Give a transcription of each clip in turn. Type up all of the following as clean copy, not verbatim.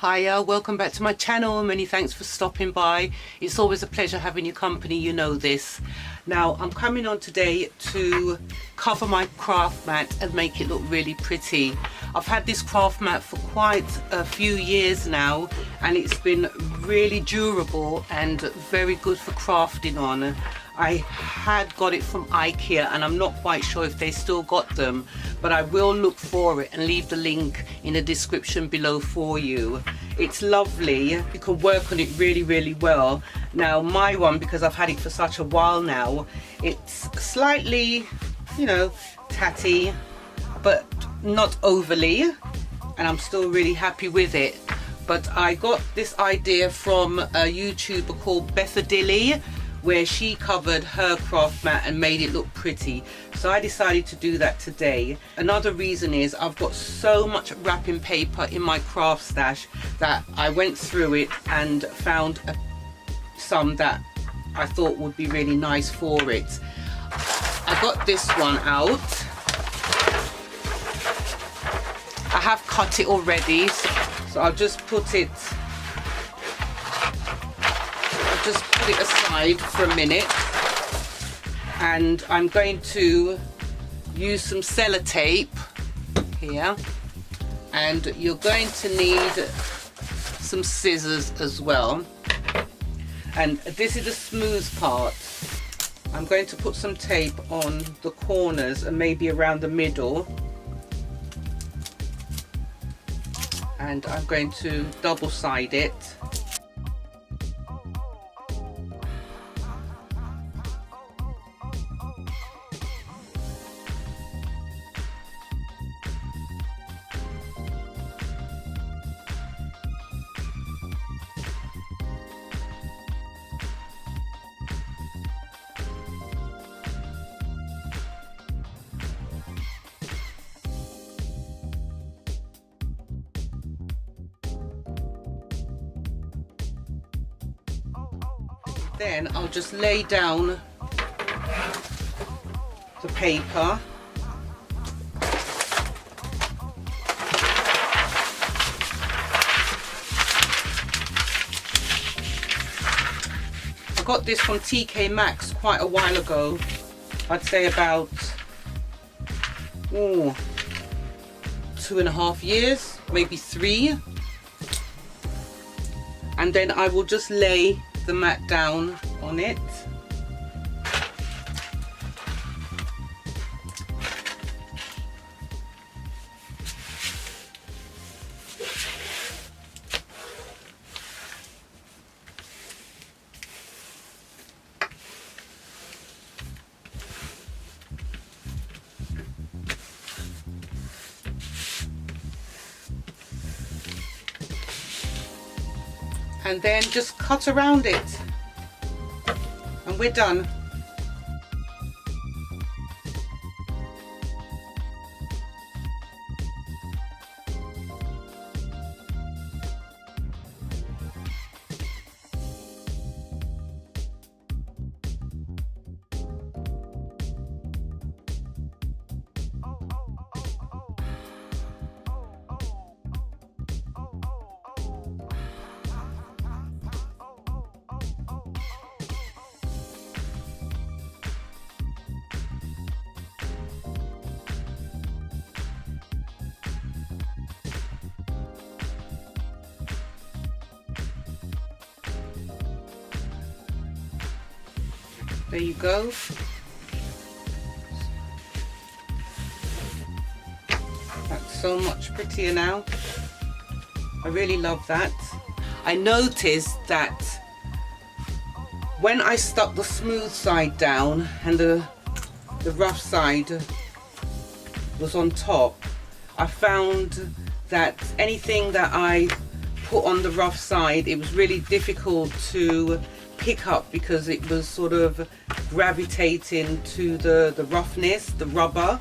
Hiya, welcome back to my channel. Many thanks for stopping by. It's always a pleasure having your company, you know this. Now I'm coming on today to cover my craft mat and make it look really pretty. I've had this craft mat for quite a few years now and it's been really durable and very good for crafting on. I had got it from Ikea and I'm not quite sure if they still got them, but I will look for it and leave the link in the description below for you. It's lovely, you can work on it really well. Now my one, because I've had it for such a while now, it's slightly, you know, tatty, but not overly, and I'm still really happy with it. But I got this idea from a YouTuber called Bethadilly, where she covered her craft mat and made it look pretty, so I decided to do that today. Another reason is I've got so much wrapping paper in my craft stash that I went through it and found some that I thought would be really nice for it. I got this one out. I have cut it already, so I'll just put it aside for a minute, and I'm going to use some sellotape here, and you're going to need some scissors as well. And this is the smooth part. I'm going to put some tape on the corners and maybe around the middle, and I'm going to double side it. Then I'll just lay down the paper. I got this from TK Maxx quite a while ago. I'd say about 2.5 years, maybe 3. And then I will just lay the mat down on it. And then just cut around it, and we're done. There you go. That's so much prettier now. I really love that. I noticed that when I stuck the smooth side down and the rough side was on top, I found that anything that I put on the rough side, it was really difficult to pick up because it was sort of gravitating to the roughness, the rubber.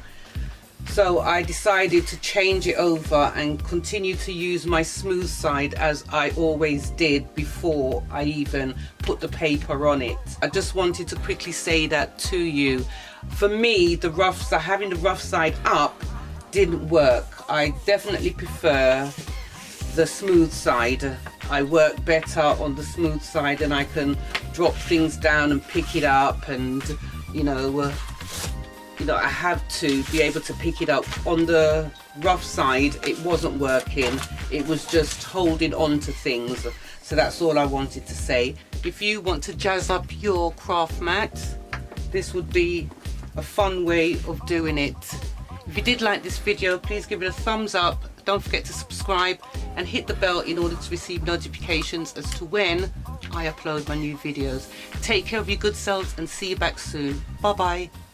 So I decided to change it over and continue to use my smooth side as I always did before I even put the paper on it. I just wanted to quickly say that to you. For me, having the rough side up didn't work. I definitely prefer the smooth side. I work better on the smooth side, and I can drop things down and pick it up, and I have to be able to pick it up. On the rough side, it wasn't working. It was just holding on to things. So that's all I wanted to say. If you want to jazz up your craft mat, this would be a fun way of doing it. If you did like this video, please give it a thumbs up. Don't forget to subscribe and hit the bell in order to receive notifications as to when I upload my new videos. Take care of your good selves and see you back soon. Bye bye.